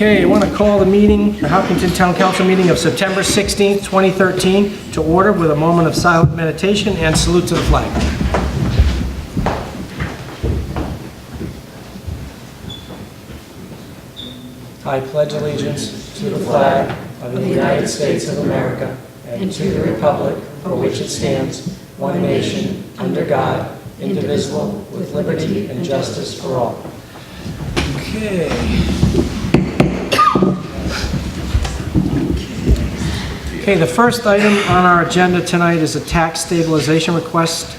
Okay, I want to call the meeting, the Hopkinton Town Council meeting of September 16th, 2013, to order with a moment of silent meditation and salute to the flag. I pledge allegiance to the flag of the United States of America and to the republic for which it stands, one nation, under God, indivisible, with liberty and justice for all. Okay. Okay, the first item on our agenda tonight is a tax stabilization request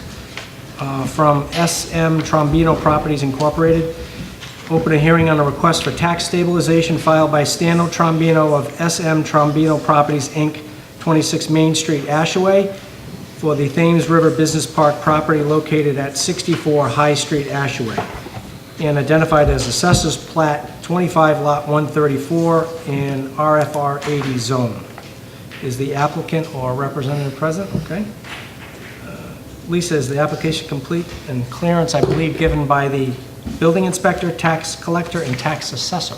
from S.M. Trombino Properties Incorporated. Open a hearing on a request for tax stabilization filed by Stano Trombino of S.M. Trombino Properties, Inc., 26 Main Street, Ashaway, for the Thames River Business Park property located at 64 High Street, Ashaway, and identified as Assessor's Plat 25 Lot 134 in RFR-80 Zone. Is the applicant or representative present? Okay. Lisa, is the application complete and clearance, I believe, given by the building inspector, tax collector, and tax assessor?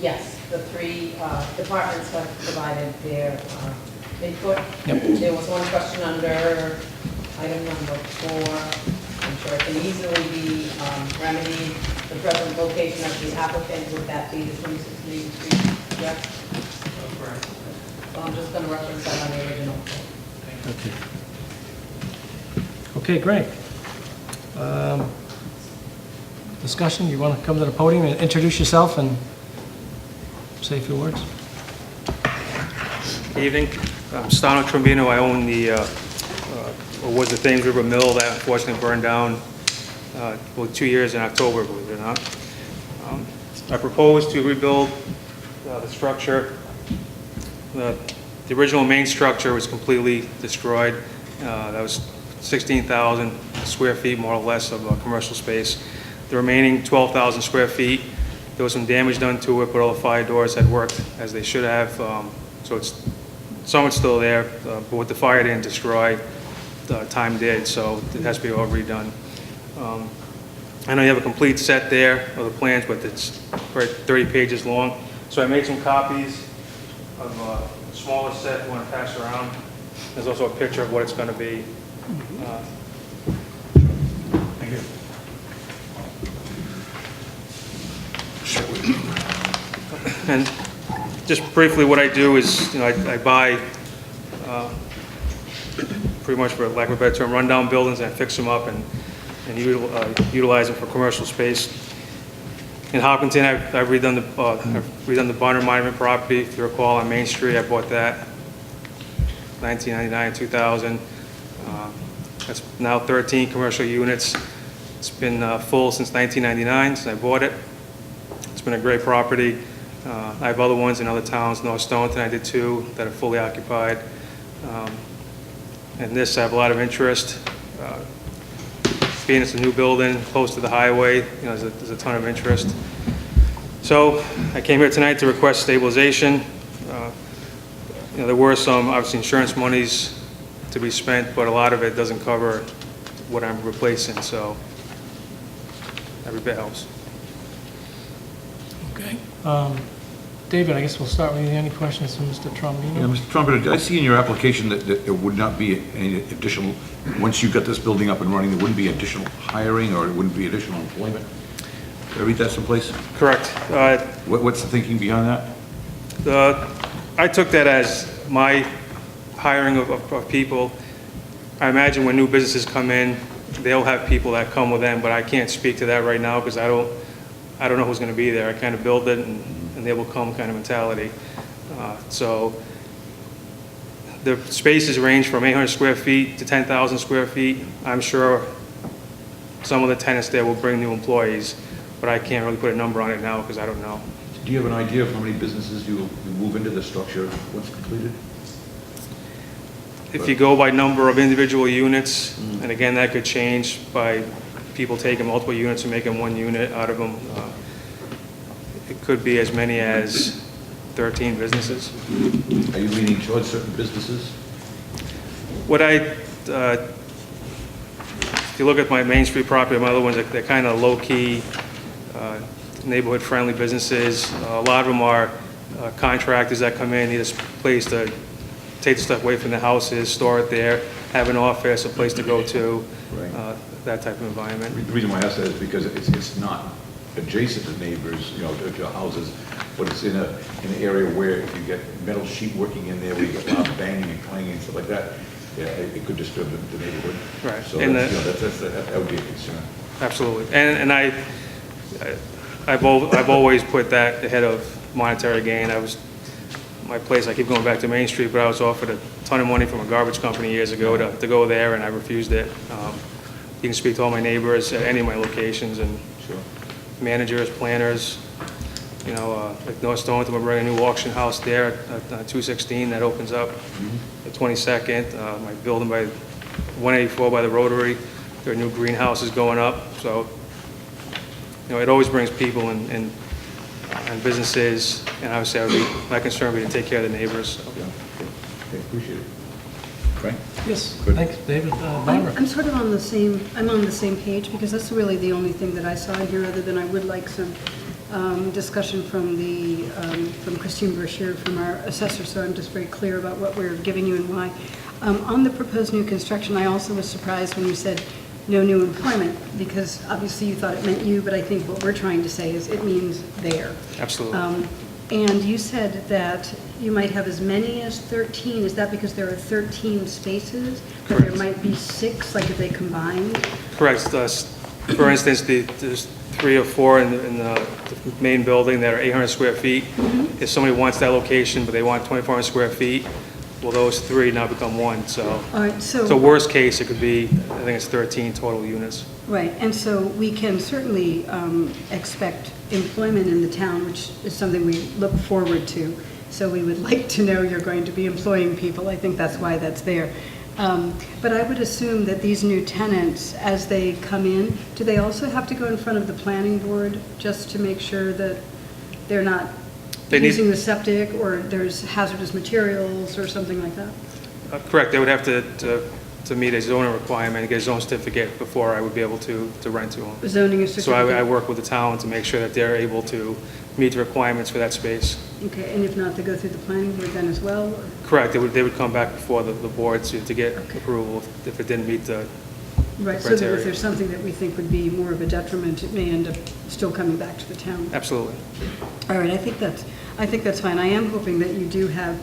Yes, the three departments have provided their input. Yep. There was one question under item number 4. I'm sure it can easily be remedied. The present location of the applicant, would that be the 26 Main Street? Yes? Correct. So I'm just going to reference that on the original. Okay. Okay, great. Discussion, you want to come to the podium and introduce yourself and say a few words? Good evening. I'm Stano Trombino. I own the, was the Thames River Mill that unfortunately burned down, 2 years in October, believe it or not. I propose to rebuild the structure. The original main structure was completely destroyed. That was 16,000 square feet, more or less, of commercial space. The remaining 12,000 square feet, there was some damage done to it, but all the fire doors had worked as they should have. So some is still there, but what the fire didn't destroy, time did, so it has to be all redone. I know you have a complete set there of the plans, but it's 30 pages long. So I made some copies of a smaller set you want to pass around. There's also a picture of what it's going to be. And just briefly, what I do is, I buy, pretty much, for lack of a better term, rundown buildings, and I fix them up and utilize them for commercial space. In Hopkinton, I've redone the Bonner Monument property. If you recall, on Main Street, I bought that 1999, 2000. That's now 13 commercial units. It's been full since 1999, since I bought it. It's been a great property. I have other ones in other towns. North Stonington, I did 2 that are fully occupied. And this, I have a lot of interest. Being it's a new building, close to the highway, there's a ton of interest. So I came here tonight to request stabilization. There were some, obviously, insurance monies to be spent, but a lot of it doesn't cover what I'm replacing, so every bit helps. Okay. David, I guess we'll start with you. Any questions from Mr. Trombino? Yeah, Mr. Trombino, did I see in your application that there would not be any additional, once you got this building up and running, there wouldn't be additional hiring or it wouldn't be additional employment? Did I read that someplace? Correct. What's the thinking behind that? I took that as my hiring of people. I imagine when new businesses come in, they'll have people that come with them, but I can't speak to that right now because I don't know who's going to be there. I kind of build it and they will come kind of mentality. So the spaces range from 800 square feet to 10,000 square feet. I'm sure some of the tenants there will bring new employees, but I can't really put a number on it now because I don't know. Do you have an idea of how many businesses you move into the structure once completed? If you go by number of individual units, and again, that could change by people taking multiple units and making one unit out of them. It could be as many as 13 businesses. Are you leaning towards certain businesses? What if you look at my Main Street property, my other ones, they're kind of low-key, neighborhood-friendly businesses. A lot of them are contractors that come in, need a place to take the stuff away from the houses, store it there, have an office, a place to go to, Right. that type of environment. The reason why I ask that is because it's not adjacent to neighbors, to houses, but it's in an area where if you get metal sheet working in there, where you get loud banging and clanging and stuff like that, yeah, it could disturb the neighborhood. Right. So And that would be a concern. Absolutely. And I've always put that ahead of monetary gain. My place, I keep going back to Main Street, but I was offered a ton of money from a garbage company years ago to go there, and I refused it. You can speak to all my neighbors at any of my locations, and Sure. managers, planners, like North Stonington, we're bringing a new auction house there at 216 that opens up the 22nd. My building by 184 by the Rotary, there are new greenhouses going up. So, it always brings people and businesses, and obviously my concern would be to take care of the neighbors. Yeah. Okay, appreciate it. Frank? Yes, Good. thanks, David. Barbara? I'm sort of on the same page, because that's really the only thing that I saw here, other than I would like some discussion from Christine Brushy, from our assessor, so I'm just very clear about what we're giving you and why. On the proposed new construction, I also was surprised when you said no new employment, because obviously you thought it meant you, but I think what we're trying to say is it means there. Absolutely. And you said that you might have as many as 13. Is that because there are 13 spaces? But there Correct. might be 6, like if they combine? Correct. For instance, there's 3 or 4 in the main building that are 800 square feet. If somebody wants that location, but they want 2,400 square feet, well, those 3 now become 1. So, All right, so worst case, it could be, I think it's 13 total units. Right, and so we can certainly expect employment in the town, which is something we look forward to. So we would like to know you're going to be employing people. I think that's why that's there. But I would assume that these new tenants, as they come in, do they also have to go in front of the planning board just to make sure that they're not using the septic, or there's hazardous materials or something like that? Correct. They would have to meet a zoning requirement and get a zone certificate before I would be able to rent to them. Zoning is So I work with the town to make sure that they're able to meet the requirements for that space. Okay, and if not, they go through the planning board then as well? Or? Correct. They would come back before the board to get approval if it didn't meet the Right, so that criteria. if there's something that we think would be more of a detriment, it may end up still coming back to the town. Absolutely. All right, I think that's fine. I am hoping that you do have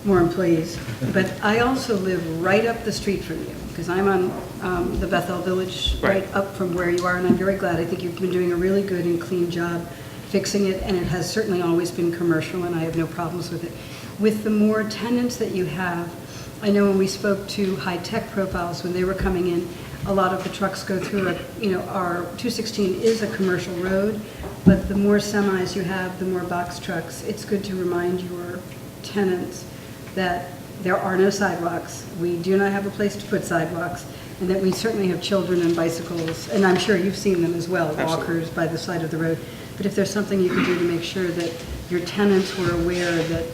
more employees, but I also live right up the street from you, because I'm on the Bethel Village, right up from where you are, and I'm very glad. I think you've been doing a really good and clean job fixing it, and it has certainly always been commercial, and I have no problems with it. With the more tenants that you have, I know when we spoke to high-tech profiles, when they were coming in, a lot of the trucks go through our 216 is a commercial road, but the more semis you have, the more box trucks. It's good to remind your tenants that there are no sidewalks. We do not have a place to put sidewalks, and that we certainly have children and bicycles, and I'm sure you've seen them as well, walkers by the side of the road. But if there's something you can do to make sure that your tenants were aware that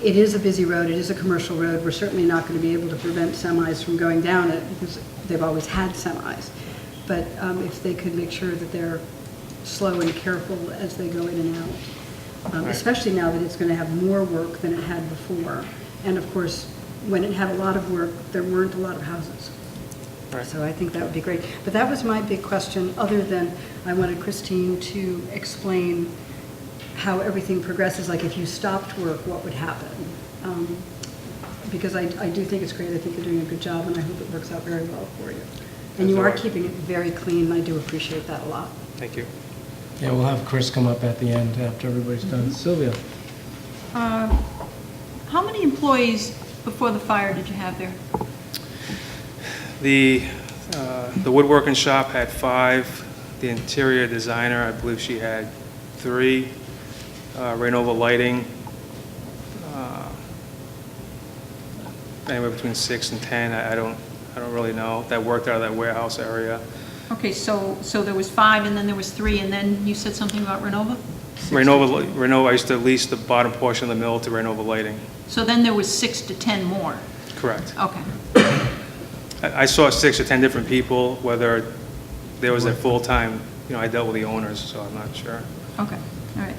it is a busy road, it is a commercial road, we're certainly not going to be able to prevent semis from going down it, because they've always had semis. But if they could make sure that they're slow and careful as they go in and out, especially now that it's going to have more work than it had before. And of course, when it had a lot of work, there weren't a lot of houses. Right. So I think that would be great. But that was my big question, other than I wanted Christine to explain how everything progresses, like if you stopped work, what would happen? Because I do think it's great. I think you're doing a good job, and I hope it works out very well for you. And you are keeping it very clean, and I do appreciate that a lot. Thank you. Yeah, we'll have Chris come up at the end after everybody's done. Sylvia? How many employees before the fire did you have there? The woodworking shop had 5. The interior designer, I believe she had 3. Rainova Lighting, anywhere between 6 and 10. I don't really know. That worked out of that warehouse area. Okay, so there was 5, and then there was 3, and then you said something about Renova? Rainova, I used to lease the bottom portion of the mill to Rainova Lighting. So then there was 6 to 10 more? Correct. Okay. I saw 6 or 10 different people, whether there was a full-time I dealt with the owners, so I'm not sure. Okay, all right.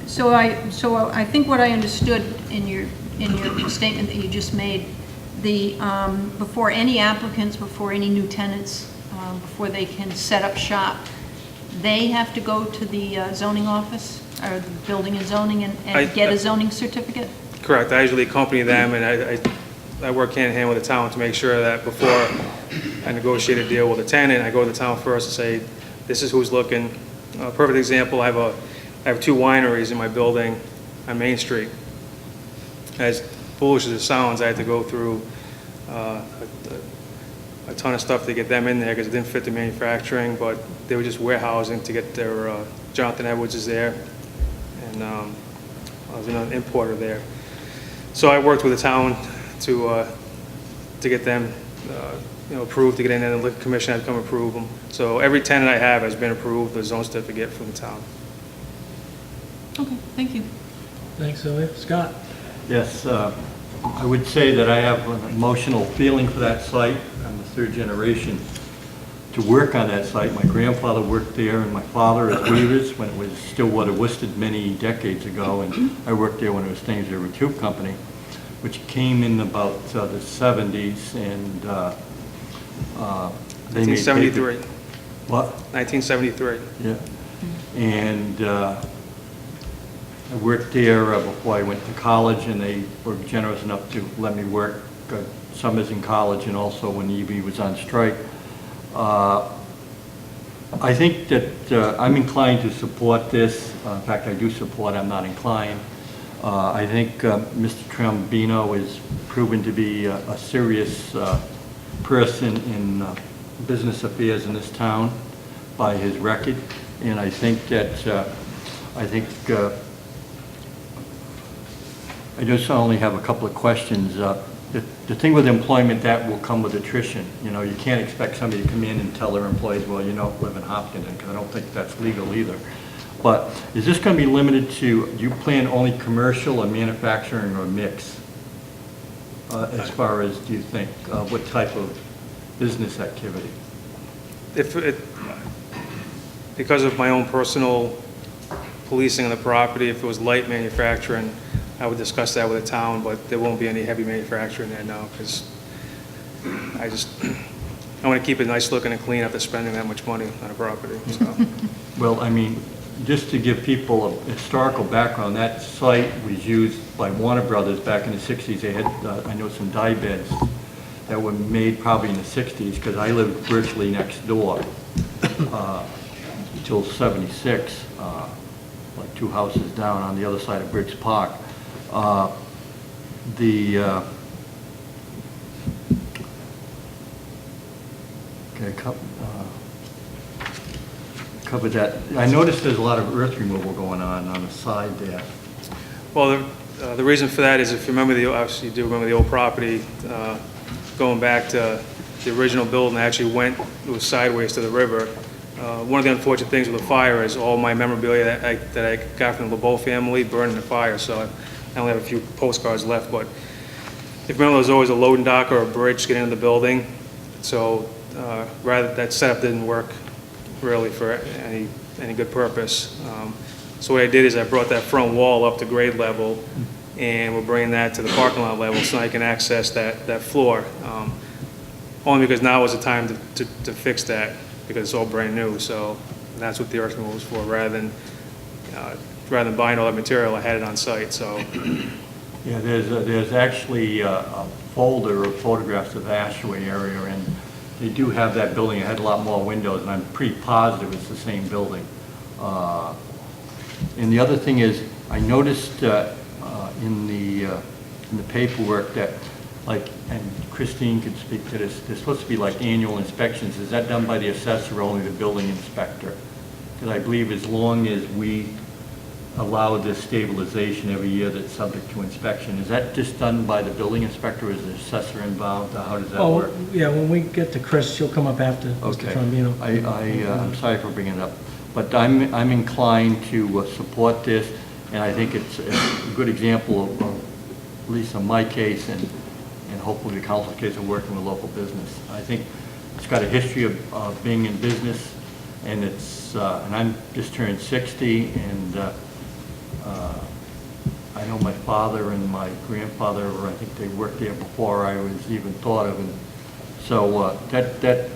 So I think what I understood in your statement that you just made, before any applicants, before any new tenants, before they can set up shop, they have to go to the zoning office, or the building and zoning, and get a zoning certificate? Correct. I usually accompany them, and I work hand in hand with the town to make sure that before I negotiate a deal with a tenant, I go to the town first and say, this is who's looking. A perfect example, I have 2 wineries in my building on Main Street. As foolish as it sounds, I had to go through a ton of stuff to get them in there because it didn't fit the manufacturing, but they were just warehousing to get their, Jonathan Edwards is there, and I was an importer there. So I worked with the town to get them, approved, to get in there, and the liquor commission had to come approve them. So every tenant I have has been approved with a zone certificate from the town. Okay, thank you. Thanks, Sylvia. Scott? Yes, I would say that I have an emotional feeling for that site. I'm the 3rd generation to work on that site. My grandfather worked there and my father as weavers when it was Stillwater Worsted many decades ago, and I worked there when it was Thames River Tube Company, which came in about the 70s, and they made 1973. What? 1973. Yeah. And I worked there before I went to college, and they were generous enough to let me work summers in college and also when the EV was on strike. I think that I'm inclined to support this. In fact, I do support, I'm not inclined. I think Mr. Trombino is proven to be a serious person in business affairs in this town by his record, and I think that I just only have a couple of questions. The thing with employment, that will come with attrition. You can't expect somebody to come in and tell their employees, well, you don't live in Hopkinton, because I don't think that's legal either. But is this going to be limited to, do you plan only commercial or manufacturing or mix? As far as, do you think, what type of business activity? Because of my own personal policing of the property, if it was light manufacturing, I would discuss that with the town, but there won't be any heavy manufacturing there now, because I want to keep it nice looking and clean after spending that much money on a property, so. Well, I mean, just to give people a historical background, that site was used by Warner Brothers back in the 60s. They had, I know, some dye beds that were made probably in the 60s, because I lived virtually next door until 76, like 2 houses down on the other side of Briggs Park. Covered that. I noticed there's a lot of earth removal going on the side there. Well, the reason for that is, if you remember, obviously you do remember the old property, going back to the original building, I actually it was sideways to the river. One of the unfortunate things with the fire is all my memorabilia that I got from the LeBeau family burned in the fire, so I only have a few postcards left. But if you remember, there was always a loading dock or a bridge to get into the building, so that setup didn't work really for any good purpose. So what I did is I brought that front wall up to grade level, and we're bringing that to the parking lot level so I can access that floor. Only because now is the time to fix that, because it's all brand new. So that's what the earth removal was for, rather than buying all that material. I had it on site. So yeah, there's actually a folder of photographs of the Ashaway area, and they do have that building. It had a lot more windows, and I'm pretty positive it's the same building. And the other thing is, I noticed in the paperwork that, like, and Christine could speak to this, there's supposed to be like annual inspections. Is that done by the assessor or only the building inspector? Because I believe as long as we allow this stabilization every year that's subject to inspection, is that just done by the building inspector, or is the assessor involved? How does that work? Yeah, when we get to Chris, she'll come up after Mr. Trombino. I'm sorry for bringing it up, but I'm inclined to support this, and I think it's a good example of, at least in my case, and hopefully the council's case, of working with local business. I think it's got a history of being in business, and and I'm just turned 60, and I know my father and my grandfather, I think they worked there before I was even thought of, and so that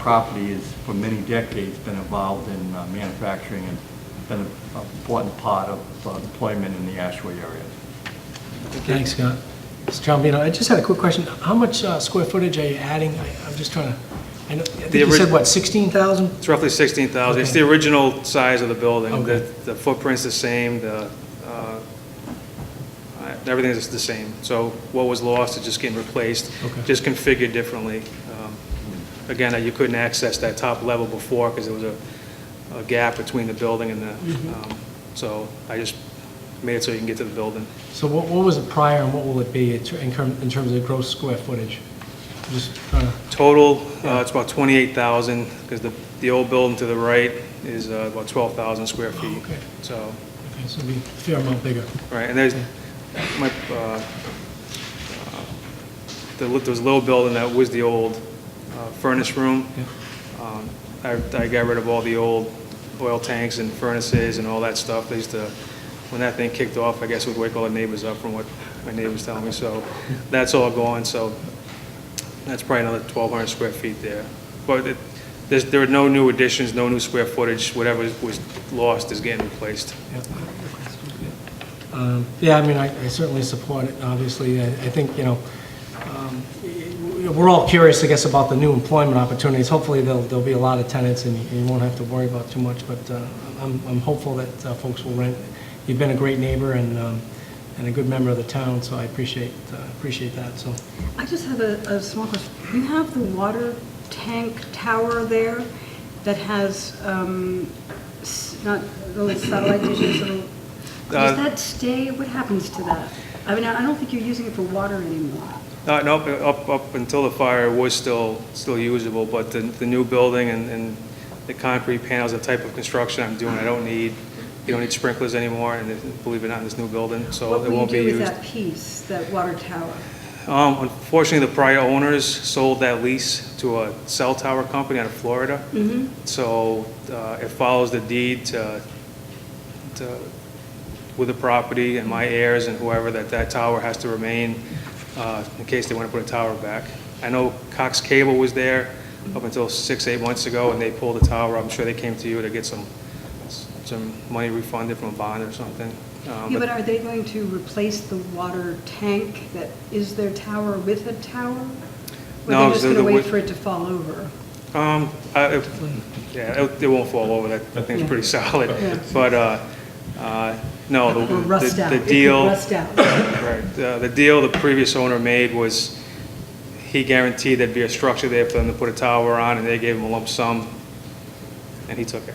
property is, for many decades, been involved in manufacturing and been an important part of employment in the Ashaway area. Thanks, Scott. Mr. Trombino, I just had a quick question. How much square footage are you adding? I'm just trying to, I think you said, what, 16,000? It's roughly 16,000. It's Okay. the original size of the building. Okay. The footprint's the same, everything is the same. So what was lost is just getting replaced, Okay. just configured differently. Again, you couldn't access that top level before because there was a gap between the building and the, so I just made it so you can get to the building. So what was it prior and what will it be in terms of gross square footage? Just trying to, Total, it's about 28,000 because the old building to the right is about 12,000 square feet. okay. So, Okay, so it'll be a fair amount bigger. right, and there's there was a little building that was the old furnace room. Yeah. I got rid of all the old oil tanks and furnaces and all that stuff. They used to, when that thing kicked off, I guess we'd wake all the neighbors up from what my neighbors tell me. So that's all gone. So that's probably another 1,200 square feet there. But there are no new additions, no new square footage. Whatever was lost is getting replaced. Yeah, I mean, I certainly support it, obviously. I think, we're all curious, I guess, about the new employment opportunities. Hopefully, there'll be a lot of tenants, and you won't have to worry about too much, but I'm hopeful that folks will rent. You've been a great neighbor and a good member of the town, so I appreciate that, so. I just have a small question. You have the water tank tower there that has, not those satellite dishes, does that stay? What happens to that? I mean, I don't think you're using it for water anymore. No, up until the fire it was still usable, but the new building and the concrete panels, the type of construction I'm doing, you don't need sprinklers anymore, and believe it or not, in this new building, so it won't be used. What will you do with that piece, that water tower? Unfortunately, the prior owners sold that lease to a cell tower company out of Florida. So it follows the deed with the property and my heirs and whoever that tower has to remain in case they want to put a tower back. I know Cox Cable was there up until 6-8 months ago, and they pulled the tower. I'm sure they came to you to get some money refunded from a bond or something. Yeah, but are they going to replace the water tank that is their tower with a tower? Or No, are they just going to the- wait for it to fall over? It won't fall over. That thing's Yeah. pretty solid. Yeah. But no, Or rust out? the It could deal. rust out. Right. The deal the previous owner made was he guaranteed there'd be a structure there for them to put a tower on, and they gave him a lump sum, and he took it.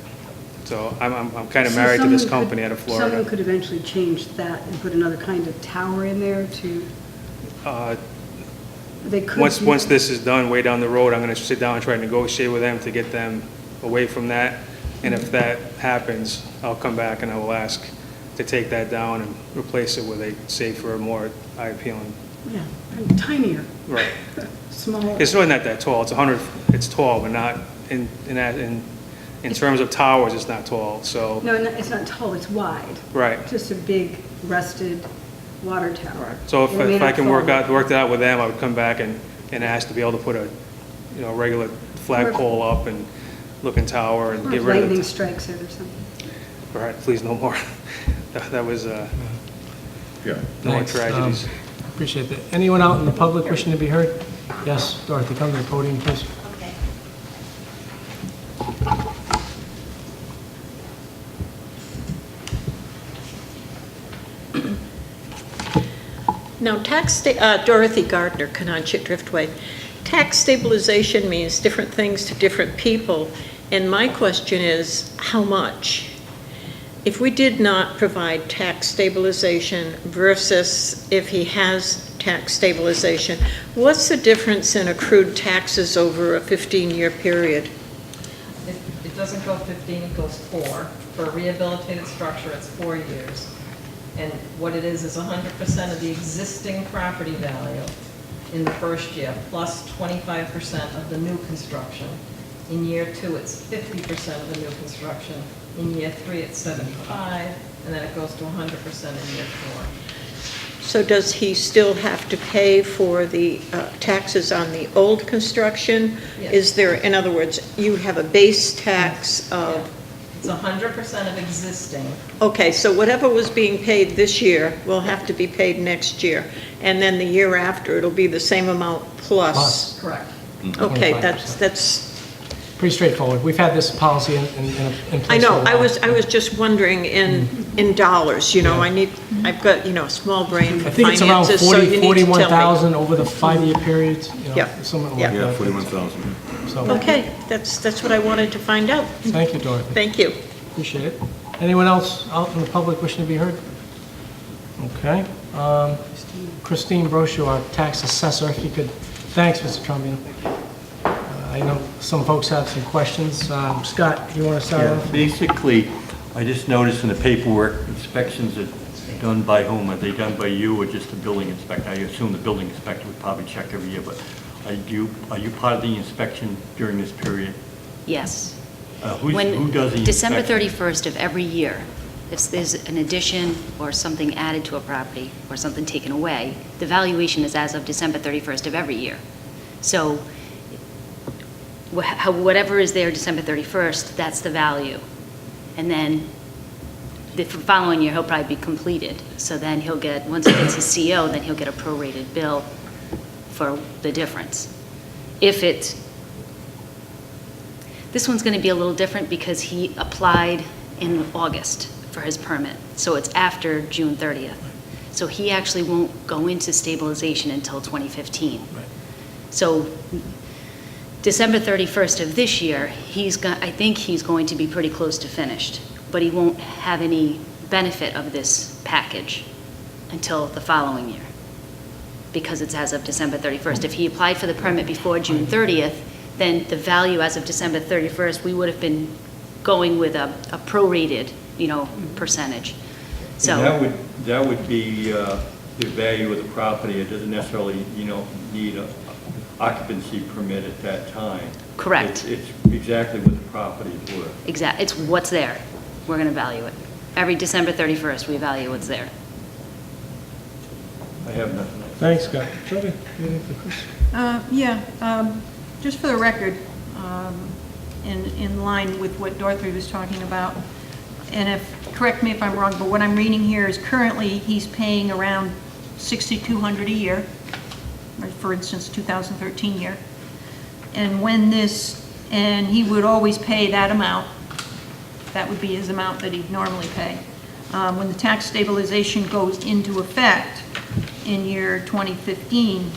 So I'm kind of So married to this someone company out of Someone Florida. could eventually change that and put another kind of tower in there to, they could. Once this is done, way down the road, I'm going to sit down and try to negotiate with them to get them away from that. And if that happens, I'll come back and I will ask to take that down and replace it with a safer, more eye-appealing. Yeah, and tinier, Right. smaller. It's really not that tall. It's tall, but not in terms of towers, it's not tall, so. No, it's not tall, it's wide. Right. Just a big rusted water tower. Right. So It may if I not can fall. work that out with them, I would come back and ask to be able to put a, regular flagpole up and looking tower and Or get rid of lightning it. strikes it or something. All right, please, no more. That was, Yeah. no more Thanks. tragedies. Appreciate that. Anyone out in the public wishing to be heard? Yes, Dorothy, come to the podium, please. Okay. Now, Dorothy Gardner, Cananchit Driftway. Tax stabilization means different things to different people, and my question is, how much? If we did not provide tax stabilization versus if he has tax stabilization, what's the difference in accrued taxes over a 15-year period? It doesn't go 15, it goes 4. For a rehabilitated structure, it's 4 years. And what it is 100% of the existing property value in the first year, plus 25% of the new construction. In year 2, it's 50% of the new construction. In year 3, it's 75, and then it goes to 100% in year 4. So does he still have to pay for the taxes on the old construction? Yes. Is there, in other words, you have a base tax of, It's 100% of existing. okay, so whatever was being paid this year will have to be paid next year, and then the year after, it'll be the same amount plus? Plus. Correct. Okay, 25%. that's, Pretty straightforward. We've had this policy in place I know, for a while. I was just wondering in dollars, you know, I've got, you know, a small brain for I think it's around finances, so you need to tell me. 41,000 over the 5-year period, you know, Yeah. something like Yeah. that. 41,000. So, Okay, that's what I wanted to find out. thank you, Dorothy. Thank you. Appreciate it. Anyone else out in the public wishing to be heard? Okay. Christine Brushy, our tax assessor, if you could, thanks, Mr. Trombino. I know some folks have some questions. Scott, you want to start Yeah, off? basically, I just noticed in the paperwork, inspections are done by whom? Are they done by you or just the building inspector? I assume the building inspector would probably check every year, but are you part of the inspection during this period? Yes. Who does the inspection? December 31st of every year, if there's an addition or something added to a property or something taken away, the valuation is as of December 31st of every year. So whatever is there December 31st, that's the value. And then the following year, he'll probably be completed. So then he'll get, once he gets his CO, then he'll get a prorated bill for the difference. This one's going to be a little different because he applied in August for his permit, so it's after June 30th. So he actually won't go into stabilization until 2015. Right. So December 31st of this year, I think he's going to be pretty close to finished, but he won't have any benefit of this package until the following year, because it's as of December 31st. If he applied for the permit before June 30th, then the value as of December 31st, we would have been going with a prorated, percentage. So And that would be the value of the property. It doesn't necessarily, need a occupancy permit at that time. Correct. It's exactly what the property is worth. it's what's there. We're going to value it. Every December 31st, we value what's there. I have nothing else. Thanks, Scott. Jody, anything for Chris? Just for the record, in line with what Dorothy was talking about, and correct me if I'm wrong, but what I'm reading here is currently he's paying around $6,200 a year, for instance, 2013 year. And he would always pay that amount. That would be his amount that he'd normally pay. When the tax stabilization goes into effect in year 2015,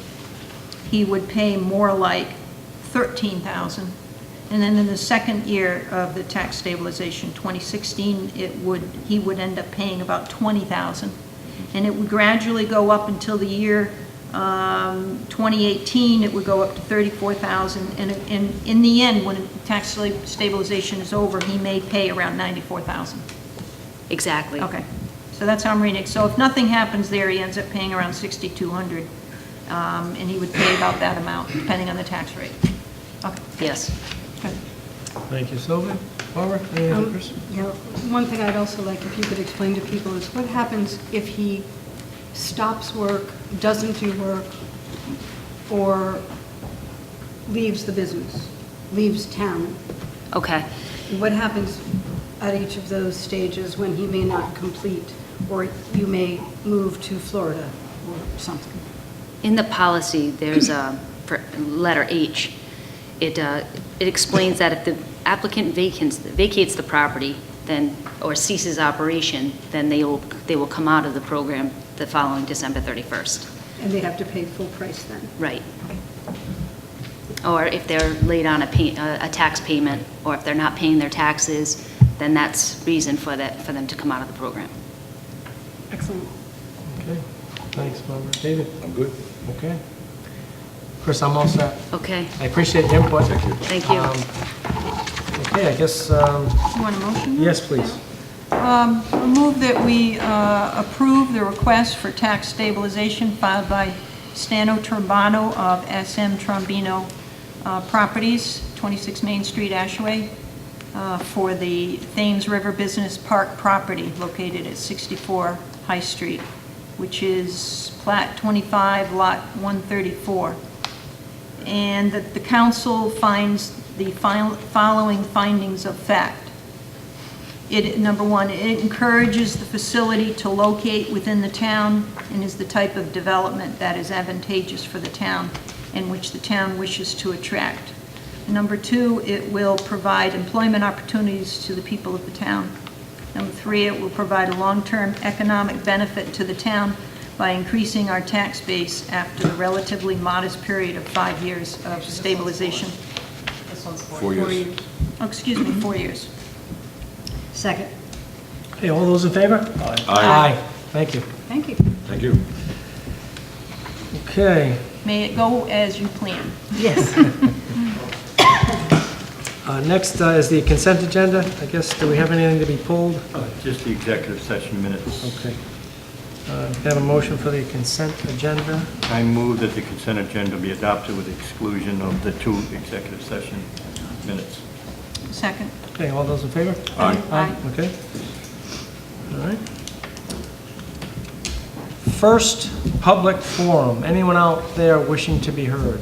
he would pay more like $13,000. And then in the second year of the tax stabilization, 2016, he would end up paying about $20,000. And it would gradually go up until the year 2018, it would go up to $34,000. And in the end, when tax stabilization is over, he may pay around $94,000. Exactly. Okay, so that's how I'm reading it. So if nothing happens there, he ends up paying around $6,200, and he would pay about that amount, depending on the tax rate. Okay. Yes. Good. Thank you, Sylvia. Barbara, anything for Chris? Yeah, one thing I'd also like if you could explain to people is what happens if he stops work, doesn't do work, or leaves the business, leaves town? Okay. What happens at each of those stages when he may not complete, or you may move to Florida or something? In the policy, there's for letter H. It explains that if the applicant vacates the property, then or ceases operation, then they will come out of the program the following December 31st. And they have to pay full price then? Right. Or if they're late on a tax payment, or if they're not paying their taxes, then that's reason for them to come out of the program. Excellent. Okay. Thanks, Barbara. David? I'm good. Okay. Chris, I'm all set. Okay. I appreciate your input. Thank you. Okay, I guess, You want a motion? yes, please. I move that we approve the request for tax stabilization filed by Stano Trombino of S.M. Trombino Properties, 26 Main Street, Ashaway, for the Thames River Business Park property located at 64 High Street, which is Plat 25, Lot 134. And that the council finds the following findings of fact. Number one, it encourages the facility to locate within the town and is the type of development that is advantageous for the town and which the town wishes to attract. Number two, it will provide employment opportunities to the people of the town. Number three, it will provide a long-term economic benefit to the town by increasing our tax base after the relatively modest period of 5 years of stabilization. This one's 4 years. Oh, excuse me, 4 years. Second. Okay, all those in favor? Aye. Thank you. Thank you. Thank you. Okay, May it go as you plan. Yes. next is the consent agenda. I guess, do we have anything to be pulled? Just the executive session minutes. Okay. Have a motion for the consent agenda? I move that the consent agenda be adopted with exclusion of the 2 executive session minutes. Second. Okay, all those in favor? Aye. Aye, okay. All right. First public forum. Anyone out there wishing to be heard?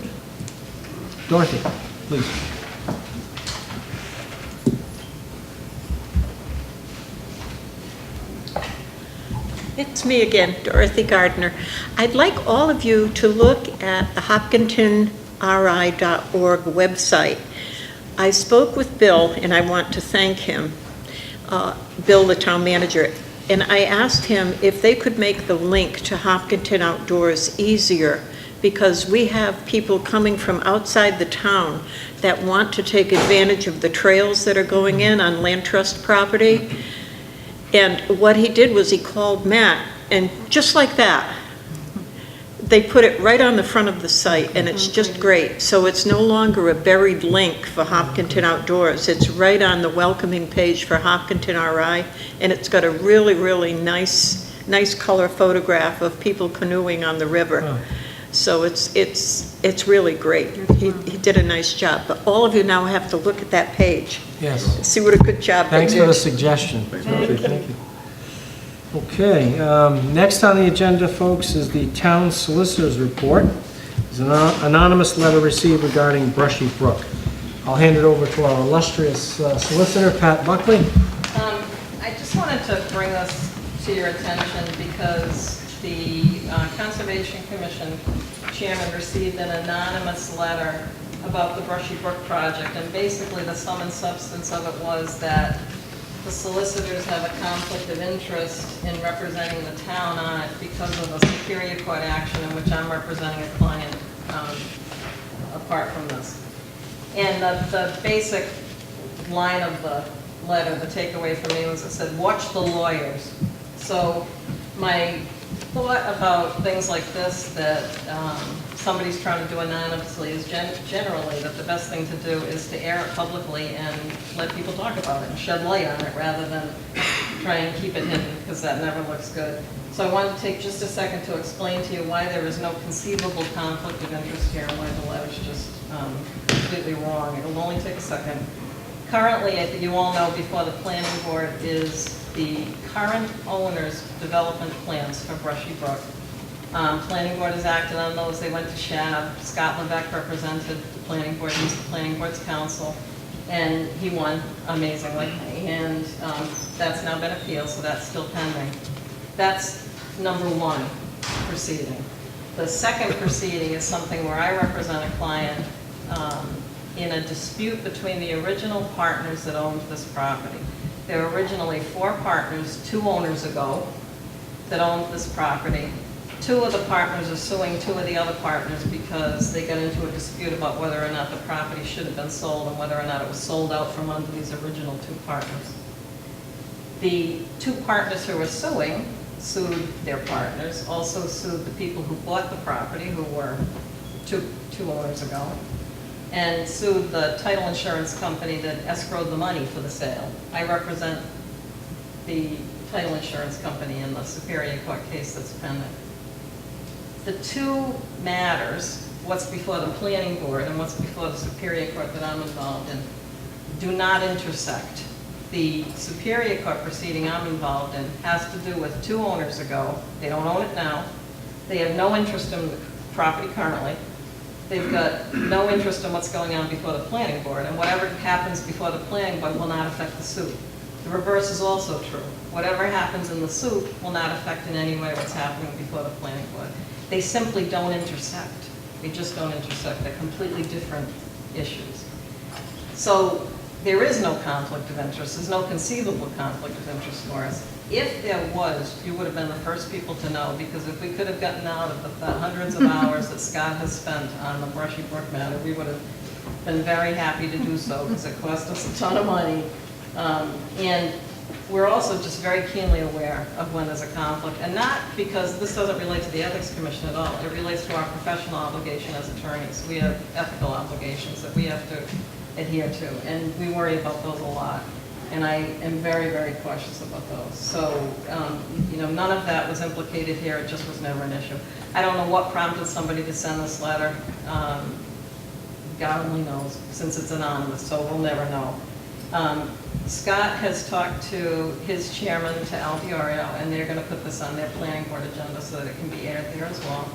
Dorothy, please. It's me again, Dorothy Gardner. I'd like all of you to look at the hopkintonri.org website. I spoke with Bill, and I want to thank him, Bill, the town manager, and I asked him if they could make the link to Hopkinton Outdoors easier, because we have people coming from outside the town that want to take advantage of the trails that are going in on land trust property. And what he did was he called Matt, and just like that, they put it right on the front of the site, and it's just great. So it's no longer a buried link for Hopkinton Outdoors. It's right on the welcoming page for Hopkinton RI, and it's got a really, really nice color photograph of people canoeing on the river. Oh. So it's really great. He did a nice job. But all of you now have to look at that page. Yes. See what a good job they Thanks did. for the suggestion. Dorothy, thank you. Okay, next on the agenda, folks, is the town solicitor's report. It's an anonymous letter received regarding Brushy Brook. I'll hand it over to our illustrious solicitor, Pat Buckley. I just wanted to bring this to your attention because the Conservation Commission chairman received an anonymous letter about the Brushy Brook project, and basically the sum and substance of it was that the solicitors have a conflict of interest in representing the town on it because of a Superior Court action in which I'm representing a client apart from this. And the basic line of the letter, the takeaway for me was it said, watch the lawyers. So my thought about things like this that somebody's trying to do anonymously is generally that the best thing to do is to air it publicly and let people talk about it and shed light on it rather than try and keep it hidden, because that never looks good. So I wanted to take just a second to explain to you why there is no conceivable conflict of interest here and why the letter's just completely wrong. It'll only take a second. Currently, I think you all know, before the planning board is the current owner's development plans for Brushy Brook. Planning board has acted on those. They went to SHAB. Scott Levesque represented the planning board. He's the planning board's counsel, and he won amazingly. And that's now been appealed, so that's still pending. That's number one proceeding. The second proceeding is something where I represent a client in a dispute between the original partners that owned this property. There were originally 4 partners 2 owners ago that owned this property. 2 of the partners are suing 2 of the other partners because they got into a dispute about whether or not the property should have been sold and whether or not it was sold out from under these original 2 partners. The 2 partners who were suing sued their partners, also sued the people who bought the property, who were 2 owners ago, and sued the title insurance company that escrowed the money for the sale. I represent the title insurance company in the Superior Court case that's pending. the two matters, what's before the planning board and what's before the Superior Court that I'm involved in, do not intersect. The Superior Court proceeding I'm involved in has to do with 2 owners ago. They don't own it now. They have no interest in the property currently. They've got no interest in what's going on before the planning board, and whatever happens before the planning board will not affect the suit. The reverse is also true. Whatever happens in the suit will not affect in any way what's happening before the planning board. They simply don't intersect. They just don't intersect. They're completely different issues. So there is no conflict of interest. There's no conceivable conflict of interest for us. If there was, you would have been the first people to know, because if we could have gotten out of the hundreds of hours that Scott has spent on the Brushy Brook matter, we would have been very happy to do so, because it cost us a ton of money. And we're also just very keenly aware of when there's a conflict, and not because this doesn't relate to the Ethics Commission at all. It relates to our professional obligation as attorneys. We have ethical obligations that we have to adhere to, and we worry about those a lot. And I am very, very cautious about those. So, you know, none of that was implicated here. It just was never an issue. I don't know what prompted somebody to send this letter. God only knows, since it's anonymous, so we'll never know. Scott has talked to his chairman, to Al Diorio, and they're going to put this on their planning board agenda so that it can be aired there as well.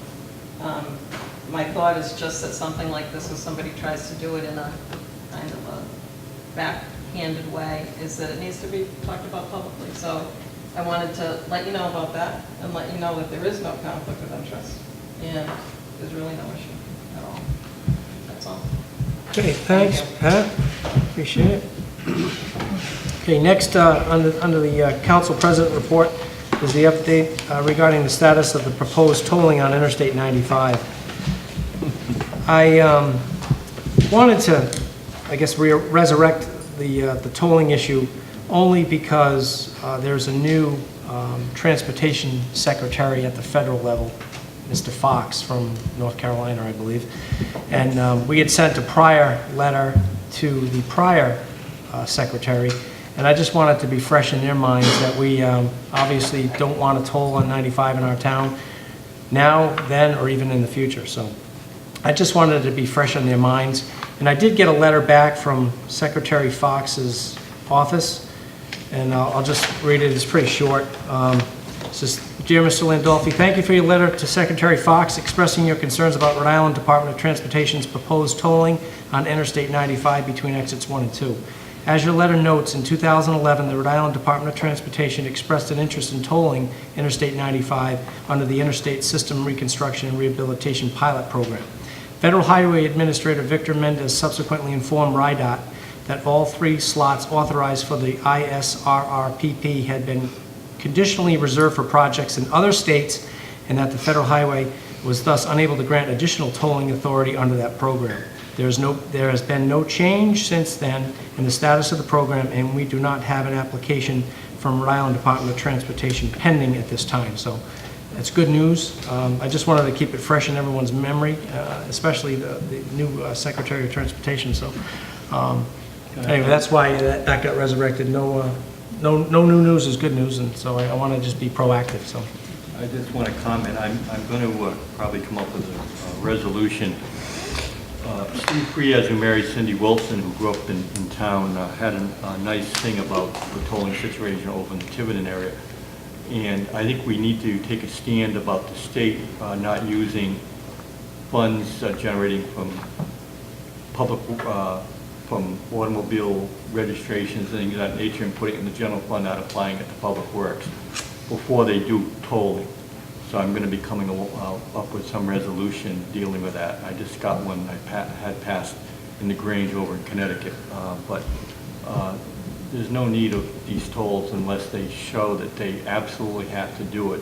My thought is just that something like this, if somebody tries to do it in a kind of a backhanded way, is that it needs to be talked about publicly. So I wanted to let you know about that and let you know that there is no conflict of interest and there's really no issue at all. That's all. Okay, thanks, Pat. Appreciate it. Okay, next, under the council president report is the update regarding the status of the proposed tolling on Interstate 95. I wanted to, I guess, resurrect the tolling issue only because there's a new transportation secretary at the federal level, Mr. Fox from North Carolina, I believe. And we had sent a prior letter to the prior secretary, and I just want it to be fresh in their minds that we obviously don't want to toll on 95 in our town now, then, or even in the future. So I just wanted it to be fresh in their minds. And I did get a letter back from Secretary Fox's office, and I'll just read it. It's pretty short. It says, "Dear Mr. Landolfi, thank you for your letter to Secretary Fox expressing your concerns about Rhode Island Department of Transportation's proposed tolling on Interstate 95 between exits 1 and 2. As your letter notes, in 2011, the Rhode Island Department of Transportation expressed an interest in tolling Interstate 95 under the Interstate System Reconstruction and Rehabilitation Pilot Program. Federal Highway Administrator Victor Mendez subsequently informed RIDOT that all 3 slots authorized for the ISRRPP had been conditionally reserved for projects in other states, and that the Federal Highway was thus unable to grant additional tolling authority under that program. There has been no change since then in the status of the program, and we do not have an application from Rhode Island Department of Transportation pending at this time." So that's good news. I just wanted to keep it fresh in everyone's memory, especially the new Secretary of Transportation. So anyway, that's why that got resurrected. No new news is good news, and so I want to just be proactive. So I just want to comment. I'm going to probably come up with a resolution. Steve Frias, who married Cindy Wilson, who grew up in town, had a nice thing about the tolling situation over in the Tiverton area. And I think we need to take a stand about the state not using funds generating from public, from automobile registrations and things of that nature, and putting it in the general fund, not applying it to public works before they do tolling. So I'm going to be coming up with some resolution dealing with that. I just got one I had passed in the Grange over in Connecticut, but there's no need of these tolls unless they show that they absolutely have to do it,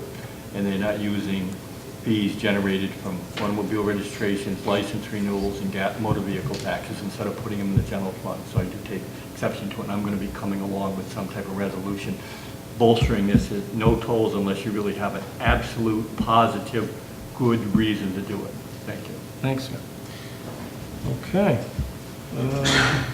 and they're not using fees generated from automobile registrations, license renewals, and motor vehicle taxes instead of putting them in the general fund. So I do take exception to it, and I'm going to be coming along with some type of resolution bolstering this. Is no tolls unless you really have an absolute, positive, good reason to do it. Thank you. thanks. Okay.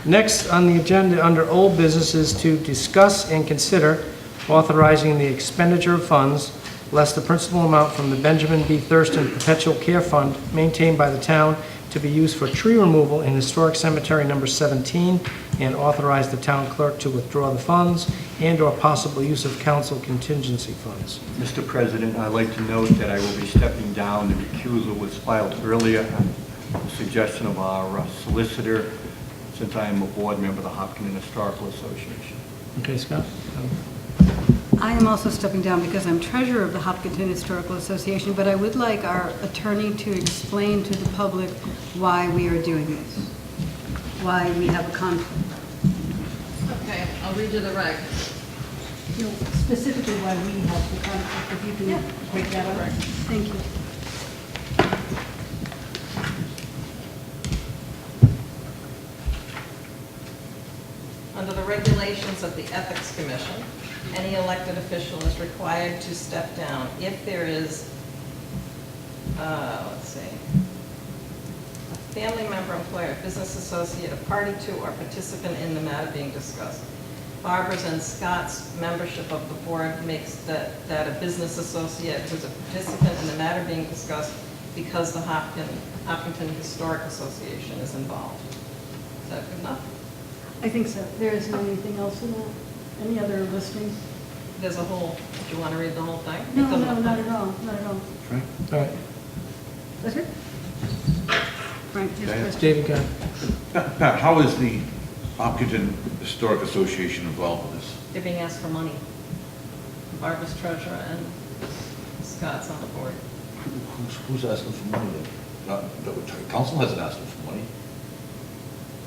Next on the agenda under old business is to discuss and consider authorizing the expenditure of funds less the principal amount from the Benjamin B. Thurston Perpetual Care Fund maintained by the town to be used for tree removal in Historic Cemetery Number 17, and authorize the town clerk to withdraw the funds and/or possible use of council contingency funds. Mr. President, I'd like to note that I will be stepping down. The recusal was filed earlier on the suggestion of our solicitor, since I am a board member of the Hopkinton Historical Association. Okay, Scott? I am also stepping down because I'm treasurer of the Hopkinton Historical Association, but I would like our attorney to explain to the public why we are doing this, why we have a conflict. Okay, I'll read you the reg. Specifically why we have the conflict, if you can break that up. Thank you. Under the regulations of the Ethics Commission, any elected official is required to step down if there is, let's see, a family member, employer, business associate, a party to, or participant in the matter being discussed. Barbara's and Scott's membership of the board makes that a business associate who's a participant in the matter being discussed because the Hopkinton Historic Association is involved. Is that good enough? I think so. There isn't anything else in that? Any other listings? There's a whole, do you want to read the whole thing? No, not at all, not at all. Right? All right. That's it? Frank, yes, Okay. question. David, go ahead. Pat, how is the Hopkinton Historic Association involved with this? They're being asked for money. Barbara's treasurer and Scott's on the board. Who's asking for money then? Council hasn't asked them for money.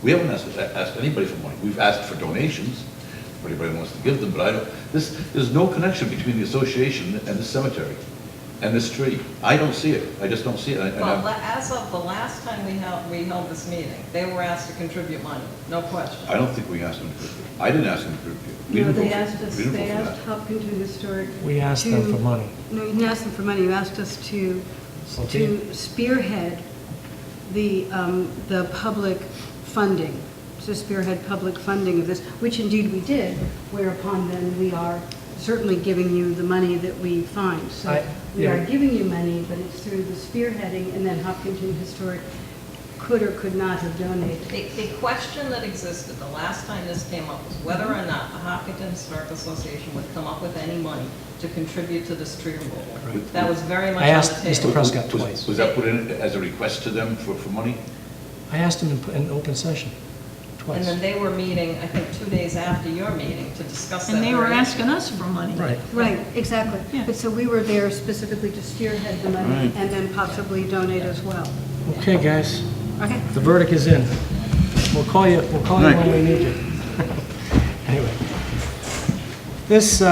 We haven't asked anybody for money. We've asked for donations, if anybody wants to give them, but there's no connection between the association and the cemetery and this tree. I don't see it. I just don't see it. Well, as of the last time we held this meeting, they were asked to contribute money, no question. I don't think we asked them to contribute. I didn't ask them to contribute. We No, didn't they vote asked for- us, we didn't they vote for asked that. Hopkinton Historic. We asked them for money. No, you didn't ask them for money, you asked us to spearhead the public funding, to spearhead public funding of this, which indeed we did, whereupon then we are certainly giving you the money that we find. So we are giving you money, but it's through the spearheading, and then Hopkinton Historic could or could not have donated. The question that existed the last time this came up was whether or not the Hopkinton Historic Association would come up with any money to contribute to this tree removal. Right. That was very much I on asked the table. Mr. Prescott twice. Was that put in as a request to them for money? I asked him in open session, And twice. then they were meeting, I think, 2 days after your meeting to discuss that. And they were very asking us for money. Right. Right, exactly. Yeah. But so we were there specifically to spearhead the money Right. and then possibly donate as well. Okay, guys, Okay. the verdict is in. We'll call you when we need you. Anyway, this